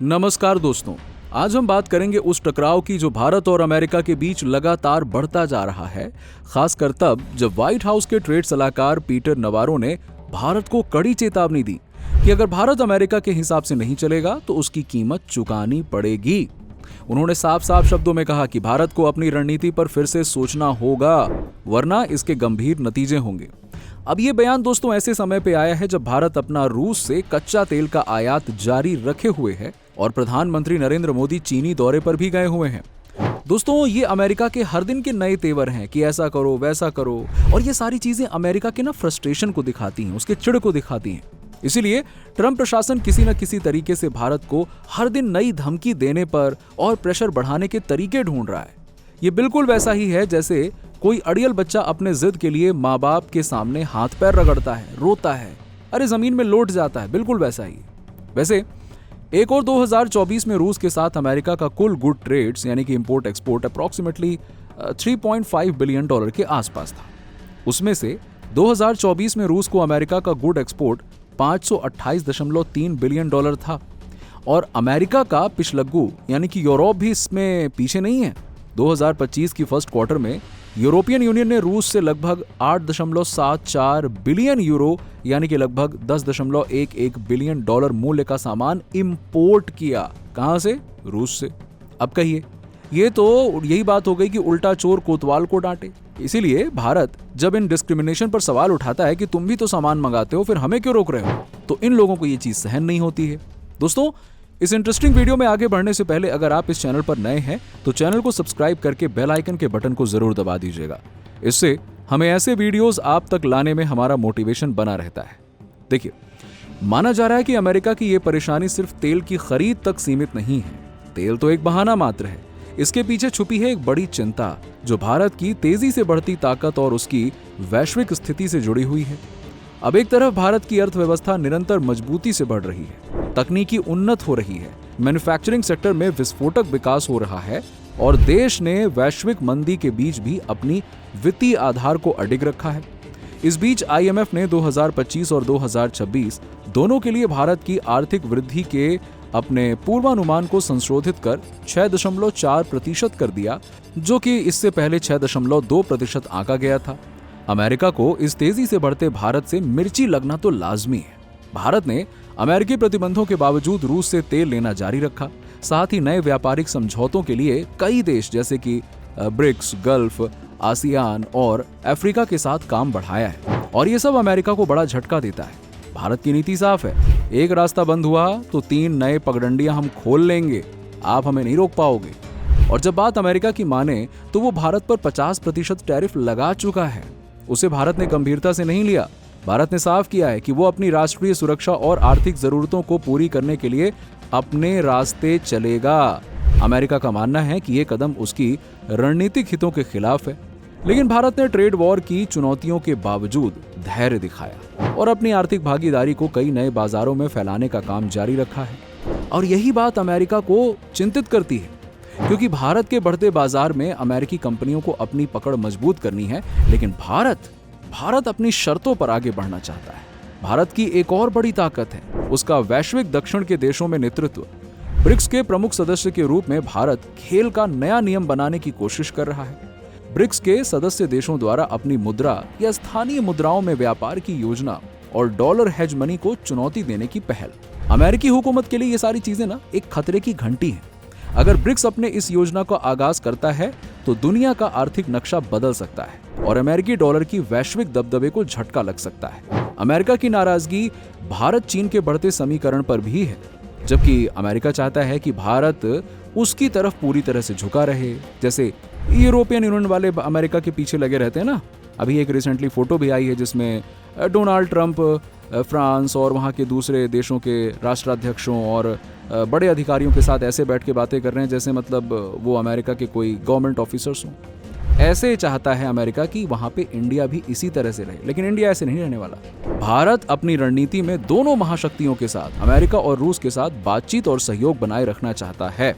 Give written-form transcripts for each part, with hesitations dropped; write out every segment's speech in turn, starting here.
नमस्कार दोस्तों, आज हम बात करेंगे उस टकराव की जो भारत और अमेरिका के बीच लगातार बढ़ता जा रहा है, खासकर तब जब व्हाइट हाउस के ट्रेड सलाहकार पीटर नवारो ने भारत को कड़ी चेतावनी दी कि अगर भारत अमेरिका के हिसाब से नहीं चलेगा तो उसकी कीमत चुकानी पड़ेगी। उन्होंने साफ साफ शब्दों में कहा कि भारत को अपनी रणनीति पर फिर से सोचना होगा, वरना इसके गंभीर नतीजे होंगे। अब ये बयान दोस्तों ऐसे समय पे आया है जब भारत अपना रूस से कच्चा तेल का आयात जारी रखे हुए है और प्रधानमंत्री नरेंद्र मोदी चीनी दौरे पर भी गए हुए हैं। दोस्तों, ये अमेरिका के हर दिन के नए तेवर हैं कि ऐसा करो वैसा करो, और ये सारी चीजें अमेरिका के फ्रस्ट्रेशन को दिखाती हैं, उसके चिढ़ को दिखाती हैं। इसीलिए ट्रंप प्रशासन किसी न किसी तरीके से भारत को हर दिन नई धमकी देने पर और प्रेशर बढ़ाने के तरीके ढूंढ रहा है। ये बिल्कुल वैसा ही है जैसे कोई अड़ियल बच्चा अपने जिद के लिए माँ बाप के सामने हाथ पैर रगड़ता है, रोता है, अरे जमीन में लौट जाता है, बिल्कुल वैसा ही। वैसे एक और 2024 में रूस के साथ अमेरिका का कुल गुड ट्रेड्स यानी कि इंपोर्ट एक्सपोर्ट अप्रॉक्सीमेटली $3.5 बिलियन के आसपास था। उसमें से 2024 में रूस को अमेरिका का गुड एक्सपोर्ट $528.3 बिलियन था, और अमेरिका का पिछलग्गू यानी कि यूरोप भी इसमें पीछे नहीं है। 2025 की फर्स्ट क्वार्टर में यूरोपियन यूनियन ने रूस से लगभग 8.74 बिलियन यूरो यानी कि लगभग $10.11 बिलियन मूल्य का सामान इंपोर्ट किया। कहां से? रूस से। अब कहिए, ये तो यही बात हो गई कि उल्टा चोर कोतवाल को डांटे। इसीलिए भारत जब इन डिस्क्रिमिनेशन पर सवाल उठाता है कि तुम भी तो सामान मंगाते हो, फिर हमें क्यों रोक रहे हो, तो इन लोगों को ये चीज सहन नहीं होती है। दोस्तों, इस इंटरेस्टिंग वीडियो में आगे बढ़ने से पहले अगर आप इस चैनल पर नए हैं तो चैनल को सब्सक्राइब करके बेल आइकन के बटन को जरूर दबा दीजिएगा। इससे हमें ऐसे वीडियोस आप तक लाने में हमारा मोटिवेशन बना रहता है। देखिए, माना जा रहा है कि अमेरिका की ये परेशानी सिर्फ तेल की खरीद तक सीमित नहीं है। तेल तो एक बहाना मात्र है, इसके पीछे छुपी है एक बड़ी चिंता जो भारत की तेजी से बढ़ती ताकत और उसकी वैश्विक स्थिति से जुड़ी हुई है। अब एक तरफ भारत की अर्थव्यवस्था निरंतर मजबूती से बढ़ रही है, तकनीकी उन्नत हो रही है, मैन्युफैक्चरिंग सेक्टर में विस्फोटक विकास हो रहा है, और देश ने वैश्विक मंदी के बीच भी अपनी वित्तीय आधार को अडिग रखा है। इस बीच IMF ने 2025 और 2026 दोनों के लिए भारत की आर्थिक वृद्धि के अपने पूर्वानुमान को संशोधित कर 6.4% कर दिया, जो कि इससे पहले 6.2% आंका गया था। अमेरिका को इस तेजी से बढ़ते भारत से मिर्ची लगना तो लाजमी है। भारत ने अमेरिकी प्रतिबंधों के बावजूद रूस से तेल लेना जारी रखा। साथ ही नए व्यापारिक समझौतों के लिए कई देश जैसे कि ब्रिक्स, गल्फ, आसियान और अफ्रीका के साथ काम बढ़ाया है, और ये सब अमेरिका को बड़ा झटका देता है। भारत की नीति साफ है, एक रास्ता बंद हुआ तो 3 नए पगडंडियां हम खोल लेंगे, आप हमें नहीं रोक पाओगे। और जब बात अमेरिका की माने तो वो भारत पर 50% टैरिफ लगा चुका है। उसे भारत ने गंभीरता से नहीं लिया। भारत ने साफ किया है कि वो अपनी राष्ट्रीय सुरक्षा और आर्थिक जरूरतों को पूरी करने के लिए अपने रास्ते चलेगा। अमेरिका का मानना है कि ये कदम उसकी रणनीतिक हितों के खिलाफ है, लेकिन भारत ने ट्रेड वॉर की चुनौतियों के बावजूद धैर्य दिखाया और अपनी आर्थिक भागीदारी को कई नए बाजारों में फैलाने का काम जारी रखा है। और यही बात अमेरिका को चिंतित करती है, क्योंकि भारत के बढ़ते बाजार में अमेरिकी कंपनियों को अपनी पकड़ मजबूत करनी है, लेकिन भारत अपनी शर्तों पर आगे बढ़ना चाहता है। भारत की एक और बड़ी ताकत है उसका वैश्विक दक्षिण के देशों में नेतृत्व। ब्रिक्स के प्रमुख सदस्य के रूप में भारत खेल का नया नियम बनाने की कोशिश कर रहा है। ब्रिक्स के सदस्य देशों द्वारा अपनी मुद्रा या स्थानीय मुद्राओं में व्यापार की योजना और डॉलर हेज मनी को चुनौती देने की पहल। अमेरिकी हुकूमत के लिए ये सारी चीजें एक खतरे की घंटी है। अगर ब्रिक्स अपने इस योजना का आगाज करता है तो दुनिया का आर्थिक नक्शा बदल सकता है और अमेरिकी डॉलर की वैश्विक दबदबे को झटका लग सकता है। अमेरिका की नाराजगी भारत चीन के बढ़ते समीकरण पर भी है, जबकि अमेरिका चाहता है कि भारत उसकी तरफ पूरी तरह से झुका रहे। जैसे यूरोपियन यूनियन वाले अमेरिका के पीछे लगे रहते हैं ना। अभी एक रिसेंटली फोटो भी आई है जिसमें डोनाल्ड ट्रंप फ्रांस और वहाँ के दूसरे देशों के राष्ट्राध्यक्षों और बड़े अधिकारियों के साथ ऐसे बैठ के बातें कर रहे हैं जैसे मतलब वो अमेरिका के कोई गवर्नमेंट ऑफिसर्स हों। ऐसे चाहता है अमेरिका कि वहाँ पे इंडिया भी इसी तरह से रहे, लेकिन इंडिया ऐसे नहीं रहने वाला। भारत अपनी रणनीति में दोनों महाशक्तियों के साथ, अमेरिका और रूस के साथ बातचीत और सहयोग बनाए रखना चाहता है।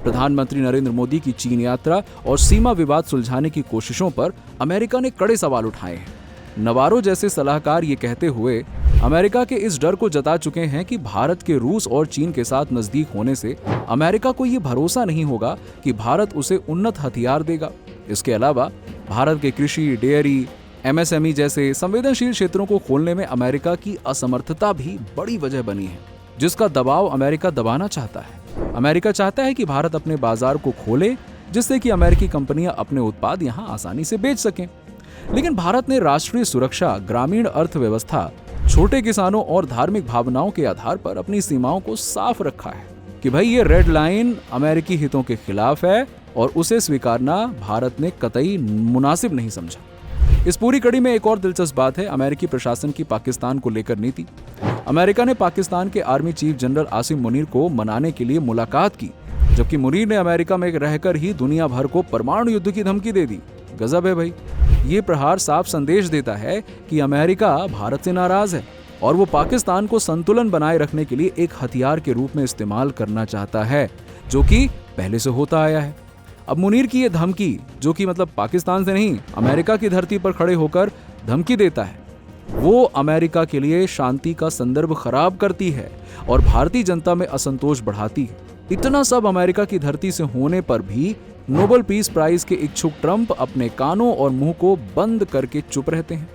प्रधानमंत्री नरेंद्र मोदी की चीन यात्रा और सीमा विवाद सुलझाने की कोशिशों पर अमेरिका ने कड़े सवाल उठाए हैं। नवारो जैसे सलाहकार ये कहते हुए अमेरिका के इस डर को जता चुके हैं कि भारत के रूस और चीन के साथ नजदीक होने से अमेरिका को ये भरोसा नहीं होगा कि भारत उसे उन्नत हथियार देगा। इसके अलावा भारत के कृषि, डेयरी, MSME जैसे संवेदनशील क्षेत्रों को खोलने में अमेरिका की असमर्थता भी बड़ी वजह बनी है, जिसका दबाव अमेरिका दबाना चाहता है। अमेरिका चाहता है कि भारत अपने बाजार को खोले, जिससे कि अमेरिकी कंपनियां अपने उत्पाद यहां आसानी से बेच सकें। लेकिन भारत ने राष्ट्रीय सुरक्षा, ग्रामीण अर्थव्यवस्था, छोटे किसानों और धार्मिक भावनाओं के आधार पर अपनी सीमाओं को साफ रखा है कि भाई ये रेड लाइन अमेरिकी हितों के खिलाफ है और उसे स्वीकारना भारत ने कतई मुनासिब नहीं समझा। इस पूरी कड़ी में एक और दिलचस्प बात है अमेरिकी प्रशासन की पाकिस्तान को लेकर नीति। अमेरिका ने पाकिस्तान के army chief general Asim Munir को मनाने के लिए मुलाकात की, जबकि मुनीर ने अमेरिका में रहकर ही दुनिया भर को परमाणु युद्ध की धमकी दे दी। गजब है भाई। ये प्रहार साफ संदेश देता है कि अमेरिका भारत से नाराज है और वो पाकिस्तान को संतुलन बनाए रखने के लिए एक हथियार के रूप में इस्तेमाल करना चाहता है, जो कि पहले से होता आया है। अब मुनीर की ये धमकी, जो कि मतलब पाकिस्तान से नहीं, अमेरिका की धरती पर खड़े होकर धमकी देता है, वो अमेरिका के लिए शांति का संदर्भ खराब करती है और भारतीय जनता में असंतोष बढ़ाती है। इतना सब अमेरिका की धरती से होने पर भी नोबेल पीस प्राइज के इच्छुक ट्रंप अपने कानों और मुंह को बंद करके चुप रहते हैं।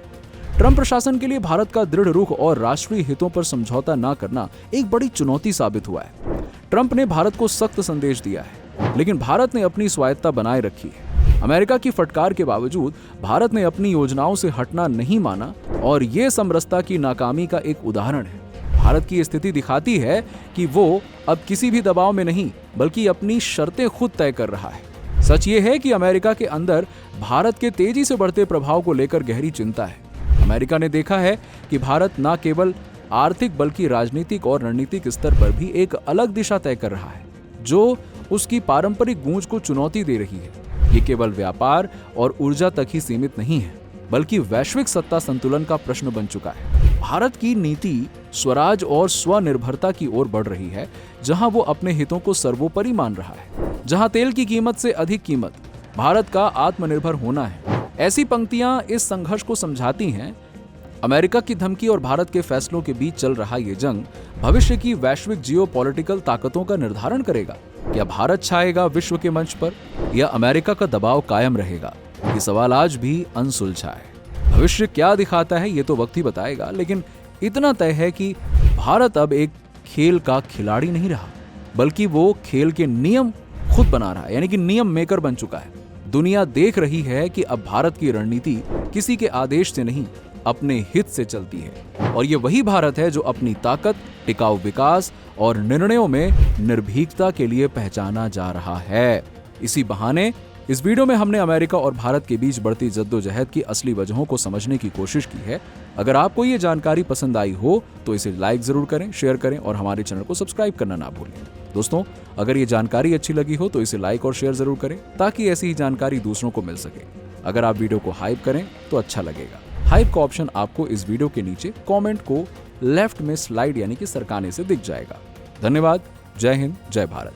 ट्रंप प्रशासन के लिए भारत का दृढ़ रुख और राष्ट्रीय हितों पर समझौता न करना एक बड़ी चुनौती साबित हुआ है। ट्रंप ने भारत को सख्त संदेश दिया है, लेकिन भारत ने अपनी स्वायत्तता बनाए रखी है। अमेरिका की फटकार के बावजूद भारत ने अपनी योजनाओं से हटना नहीं माना और ये समरसता की नाकामी का एक उदाहरण है। भारत की स्थिति दिखाती है कि वो अब किसी भी दबाव में नहीं, बल्कि अपनी शर्तें खुद तय कर रहा है। सच ये है कि अमेरिका के अंदर भारत के तेजी से बढ़ते प्रभाव को लेकर गहरी चिंता है। अमेरिका ने देखा है कि भारत न केवल आर्थिक बल्कि राजनीतिक और रणनीतिक स्तर पर भी एक अलग दिशा तय कर रहा है, जो उसकी पारंपरिक गूंज को चुनौती दे रही है। ये केवल व्यापार और ऊर्जा तक ही सीमित नहीं है, बल्कि वैश्विक सत्ता संतुलन का प्रश्न बन चुका है। भारत की नीति स्वराज और स्वनिर्भरता की ओर बढ़ रही है, जहां वो अपने हितों को सर्वोपरि मान रहा है। जहां तेल की कीमत से अधिक कीमत भारत का आत्मनिर्भर होना है। ऐसी पंक्तियां इस संघर्ष को समझाती हैं। अमेरिका की धमकी और भारत के फैसलों के बीच चल रहा ये जंग भविष्य की वैश्विक जियोपॉलिटिकल ताकतों का निर्धारण करेगा। क्या भारत छाएगा विश्व के मंच पर या अमेरिका का दबाव कायम रहेगा? ये सवाल आज भी अनसुलझा है। भविष्य क्या दिखाता है ये तो वक्त ही बताएगा, लेकिन इतना तय है कि भारत अब एक खेल का खिलाड़ी नहीं रहा, बल्कि वो खेल के नियम खुद बना रहा है, यानी कि नियम मेकर बन चुका है। दुनिया देख रही है कि अब भारत की रणनीति किसी के आदेश से नहीं, अपने हित से चलती है और ये वही भारत है जो अपनी ताकत, टिकाऊ विकास और निर्णयों में निर्भीकता के लिए पहचाना जा रहा है। इसी बहाने इस वीडियो में हमने अमेरिका और भारत के बीच बढ़ती जद्दोजहद की असली वजहों को समझने की कोशिश की है। अगर आपको ये जानकारी पसंद आई हो तो इसे लाइक जरूर करें, शेयर करें और हमारे चैनल को सब्सक्राइब करना ना भूलें। दोस्तों, अगर ये जानकारी अच्छी लगी हो तो इसे लाइक और शेयर जरूर करें, ताकि ऐसी ही जानकारी दूसरों को मिल सके। अगर आप वीडियो को हाइप करें तो अच्छा लगेगा। हाइप का ऑप्शन आपको इस वीडियो के नीचे कॉमेंट को लेफ्ट में स्लाइड यानी कि सरकाने से दिख जाएगा। धन्यवाद। जय हिंद, जय भारत।